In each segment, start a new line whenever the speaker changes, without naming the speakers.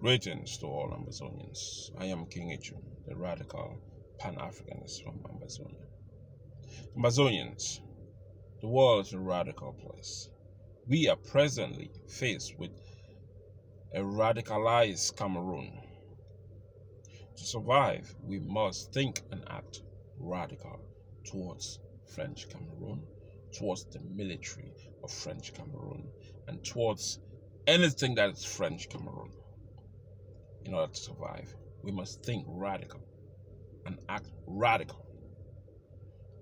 Greetings to all Ambazonians. I am King Ichu, the radical Pan-Africanist from Ambazonia. Ambazonians, the world is a radical place. We are presently faced with a radicalized Cameroon. To survive, we must think and act radical towards French Cameroon, towards the military of French Cameroon, and towards anything that is French Cameroon. In order to survive, we must think radical and act radical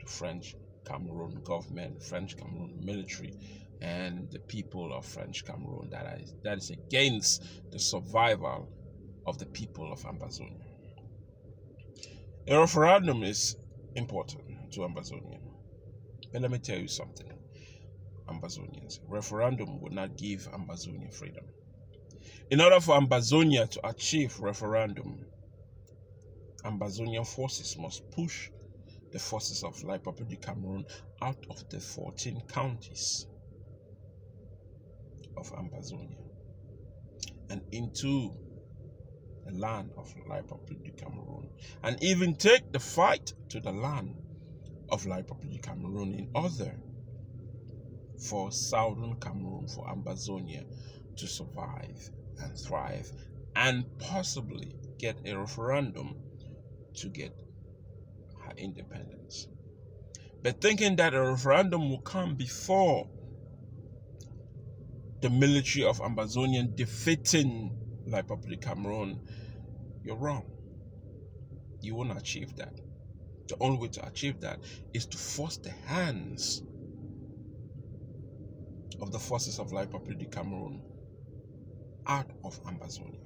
to French Cameroon government, French Cameroon military, and the people of French Cameroon that is against the survival of the people of Ambazonia. A referendum is important to Ambazonia. But let me tell you something, Ambazonians. Referendum would not give Ambazonia freedom. In order for Ambazonia to achieve referendum, Ambazonian forces must push the forces of La Republic of Cameroon out of the 14 counties of Ambazonia and into the land of La Republic of Cameroon, and even take the fight to the land of La Republic of Cameroon in order for southern Cameroon, for Ambazonia to survive and thrive and possibly get a referendum to get her independence. But thinking that a referendum will come before the military of Ambazonia defeating La Republic of Cameroon, you're wrong. You won't achieve that. The only way to achieve that is to force the hands of the forces of La Republic of Cameroon out of Ambazonia,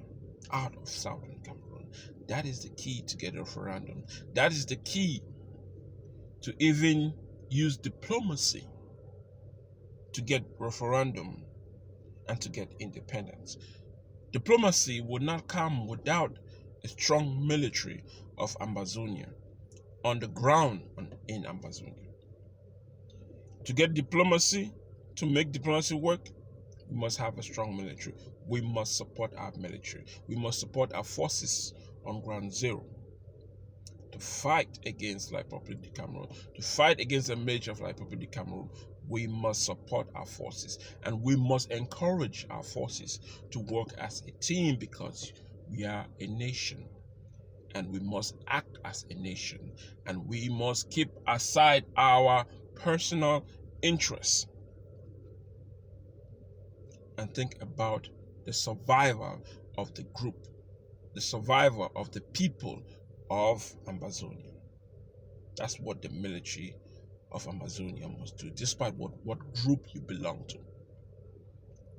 out of southern Cameroon. That is the key to get a referendum. That is the key to even use diplomacy to get referendum and to get independence. Diplomacy would not come without a strong military of Ambazonia on the ground in Ambazonia. To get diplomacy, to make diplomacy work, we must have a strong military. We must support our military. We must support our forces on ground zero to fight against La Republic of Cameroon, to fight against the military of La Republic of Cameroon. We must support our forces, and we must encourage our forces to work as a team, because we are a nation and we must act as a nation, and we must keep aside our personal interests and think about the survival of the group, the survival of the people of Ambazonia. That's what the military of Amazonia must do, despite what group you belong to.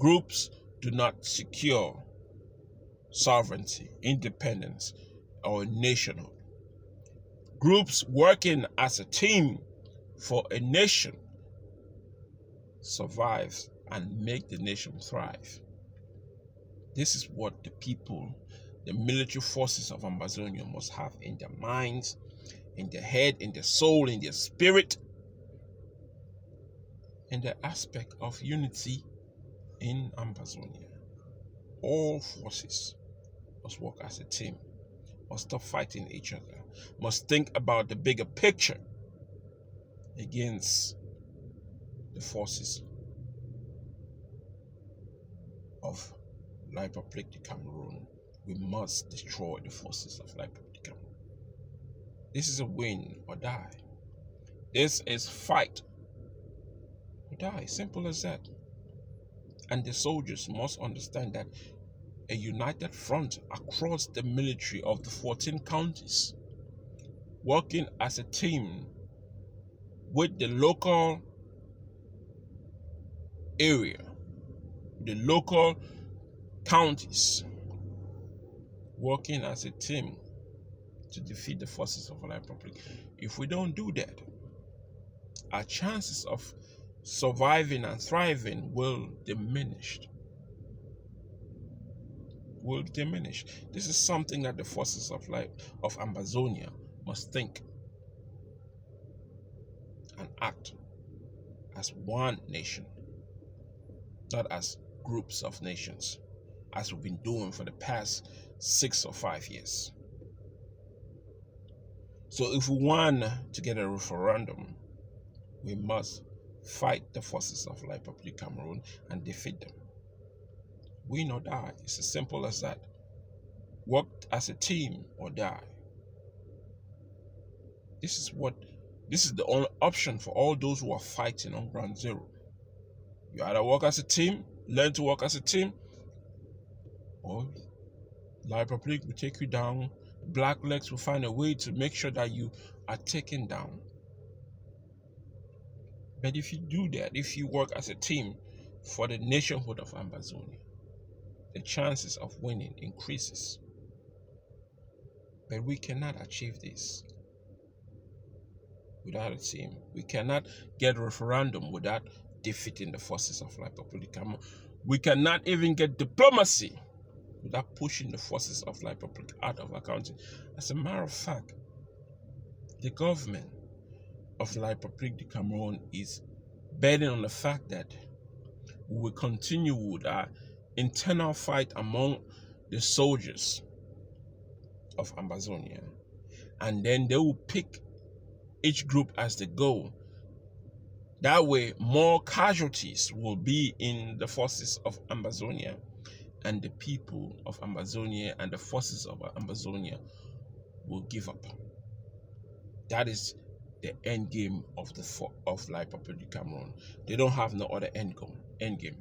Groups do not secure sovereignty, independence, or nationhood. Groups working as a team for a nation survives and make the nation thrive. This is what the people, the military forces of Ambazonia must have in their minds, in their head, in their soul, in their spirit, in the aspect of unity in Ambazonia. All forces must work as a team, must stop fighting each other, must think about the bigger picture against the forces of La Republic of Cameroon. We must destroy the forces of La Republic of Cameroon. This is a win or die. This is fight or die. Simple as that. And the soldiers must understand that a united front across the military of the 14 counties, working as a team with the local area, the local counties, working as a team to defeat the forces of La Republic. If we don't do that, our chances of surviving and thriving will diminish. This is something that the forces of Ambazonia must think and act as one nation, not as groups of nations. as we've been doing for the past 6 or 5 years. So if we want to get a referendum, we must fight the forces of La Republic Cameroon and defeat them. Win or die. It's as simple as that. Work as a team or die. This is the only option for all those who are fighting on ground zero. You either work as a team, learn to work as a team, or La Republic will take you down. Blacklegs will find a way to make sure that you are taken down. But if you do that, if you work as a team for the nationhood of Ambazonia, the chances of winning increases. But we cannot achieve this without a team. We cannot get a referendum without defeating the forces of La Republic Cameroon. We cannot even get diplomacy without pushing the forces of La Republic out of our country. As a matter of fact, the government of La Republic Cameroon is betting on the fact that we will continue with our internal fight among the soldiers of Ambazonia, and then they will pick each group as the goal. That way, more casualties will be in the forces of Ambazonia, and the people of Ambazonia and the forces of Ambazonia will give up. That is the end game of La Republic Cameroon. They don't have no other end game.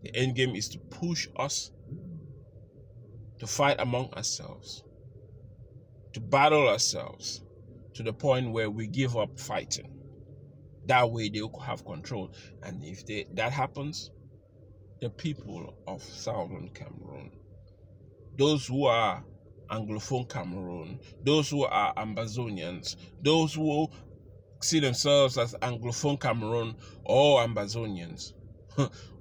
The end game is to push us to fight among ourselves, to battle ourselves to the point where we give up fighting. That way they will have control. And if that happens, the people of Southern Cameroon, those who are Anglophone Cameroon, those who are Ambazonians, those who see themselves as Anglophone Cameroon or Ambazonians,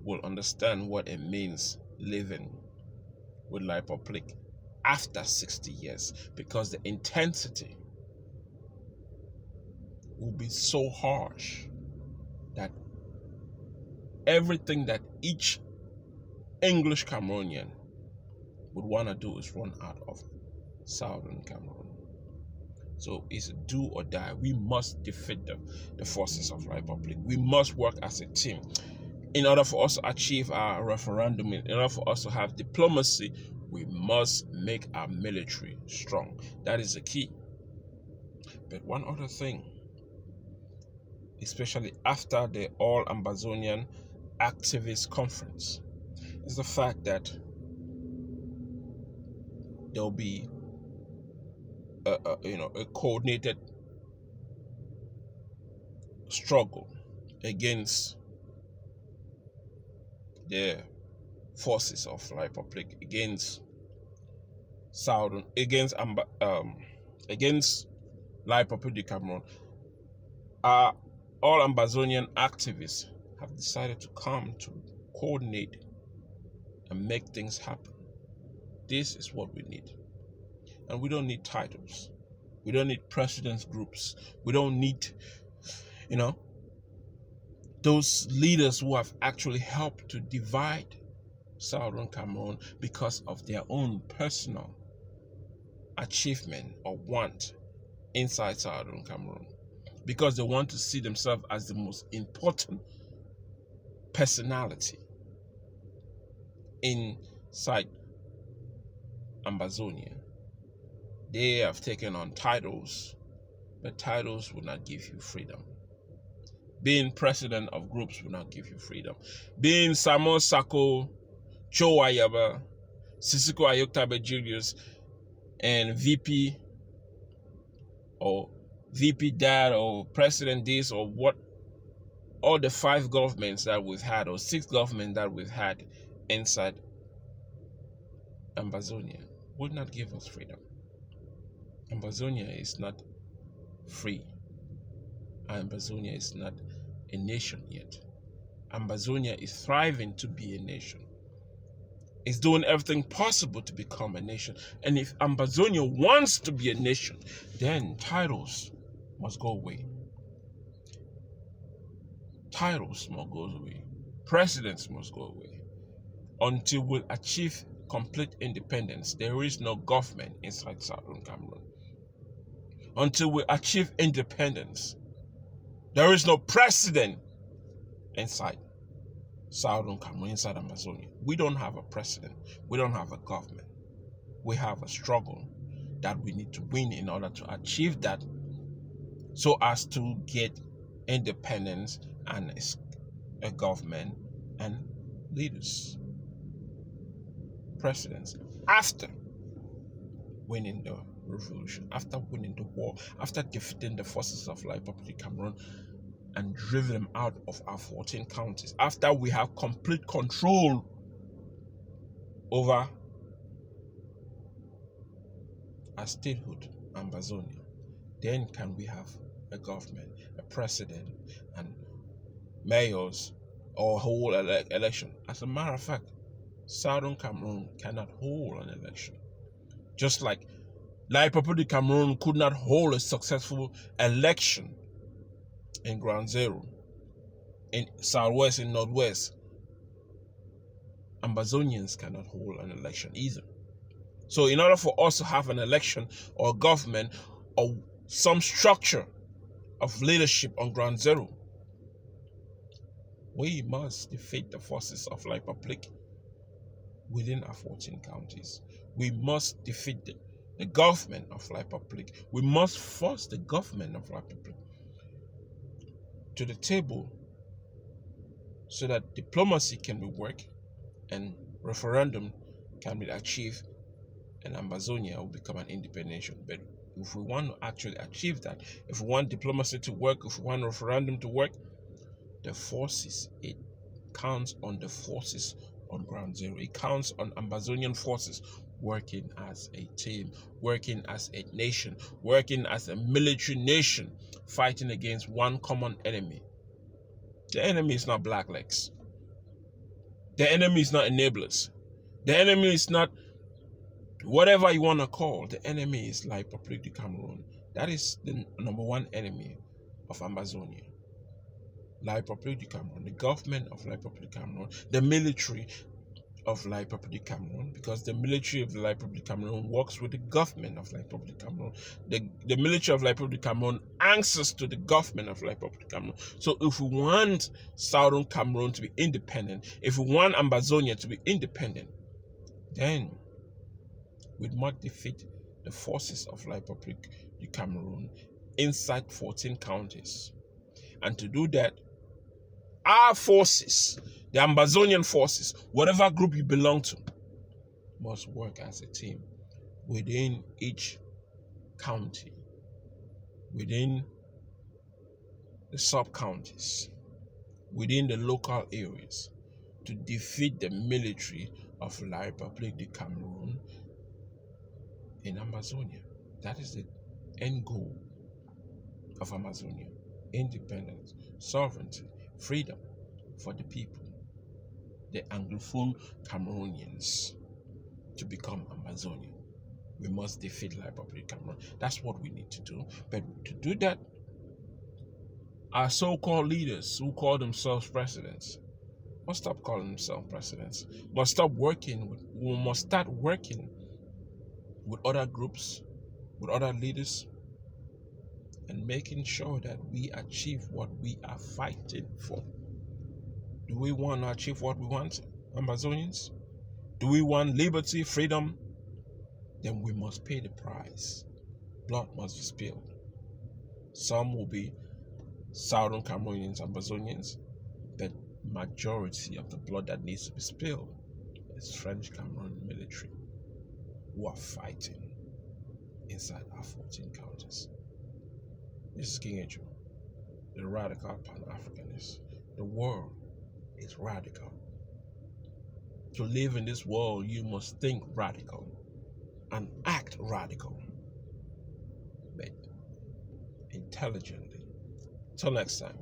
will understand what it means living with La Republic after 60 years, because the intensity will be so harsh that everything that each English Cameroonian would want to do is run out of Southern Cameroon. So it's a do or die. We must defeat the forces of La Republic. We must work as a team. In order for us to achieve our referendum, in order for us to have diplomacy, we must make our military strong. That is the key. But one other thing, especially after the All Ambazonian Activist Conference, is the fact that there'll be a coordinated struggle against the forces of La Republic, against La Republic Cameroon. All Ambazonian activists have decided to come to coordinate and make things happen. This is what we need. And we don't need titles. We don't need presidents groups. We don't need, those leaders who have actually helped to divide Southern Cameroon because of their own personal achievement or want inside Southern Cameroon. Because they want to see themselves as the most important personality inside Ambazonia. They have taken on titles, but titles will not give you freedom. Being president of groups will not give you freedom. Being Samuel Sako, Cho Ayaba, Sisiko Ayoktabe Julius, and VP or VP Dad or President this or what, all the 5 governments that we've had or 6 governments that we've had inside Ambazonia would not give us freedom. Ambazonia is not free. Ambazonia is not a nation yet. Ambazonia is thriving to be a nation. It's doing everything possible to become a nation. And if Ambazonia wants to be a nation, then titles must go away. Titles must go away. Presidents must go away. until we achieve complete independence, there is no government inside Southern Cameroon. Until we achieve independence, there is no president inside Southern Cameroon, inside Ambazonia. We don't have a president. We don't have a government. We have a struggle that we need to win in order to achieve that, so as to get independence and a government and leaders, presidents, after winning the revolution, after winning the war, after defeating the forces of La Republic Cameroon and driven them out of our 14 counties, after we have complete control over our statehood, Ambazonia, then can we have a government, a president, and mayors, or whole election. As a matter of fact, Southern Cameroon cannot hold an election. Just like La Republic Cameroon could not hold a successful election in Ground Zero, in Southwest, in Northwest, Ambazonians cannot hold an election either. So in order for us to have an election or government or some structure of leadership on Ground Zero, we must defeat the forces of La Republic within our 14 counties. We must defeat the government of La Republic. We must force the government of La Republic to the table so that diplomacy can be worked and referendum can be achieved and Ambazonia will become an independent nation. But if we want to actually achieve that, if we want diplomacy to work, if we want referendum to work, the forces, it counts on the forces on Ground Zero. It counts on Ambazonian forces working as a team, working as a nation, working as a military nation, fighting against one common enemy. The enemy is not blacklegs. The enemy is not enablers. The enemy is not whatever you want to call. The enemy is La Republic du Cameroon. That is the number one enemy of Ambazonia. La Republic du Cameroon, the government of La Republic du Cameroon, the military of La Republic du Cameroon, because the military of La Republic du Cameroon works with the government of La Republic du Cameroon. The military of La Republic du Cameroon answers to the government of La Republic du Cameroon. So if we want Southern Cameroon to be independent, if we want Ambazonia to be independent, then we must defeat the forces of La Republic du Cameroon inside 14 counties. And to do that, our forces, the Ambazonian forces, whatever group you belong to, must work as a team within each county, within the sub-counties, within the local areas, to defeat the military of La Republic du Cameroon in Ambazonia. That is the end goal of Amazonia. Independence, sovereignty, freedom for the people, the Anglophone Cameroonians, to become Amazonian. We must defeat La Republic Cameroon. That's what we need to do. But to do that, our so-called leaders who call themselves presidents must stop calling themselves presidents. Must stop working. We must start working with other groups, with other leaders, and making sure that we achieve what we are fighting for. Do we want to achieve what we want, Ambazonians? Do we want liberty, freedom? Then we must pay the price. Blood must be spilled. Some will be Southern Cameroonians, Ambazonians, but majority of the blood that needs to be spilled is French Cameroon military who are fighting inside our 14 counties. This is King Ejo, the radical Pan-Africanist. The world is radical. To live in this world, you must think radical and act radical, but intelligently. Till next time.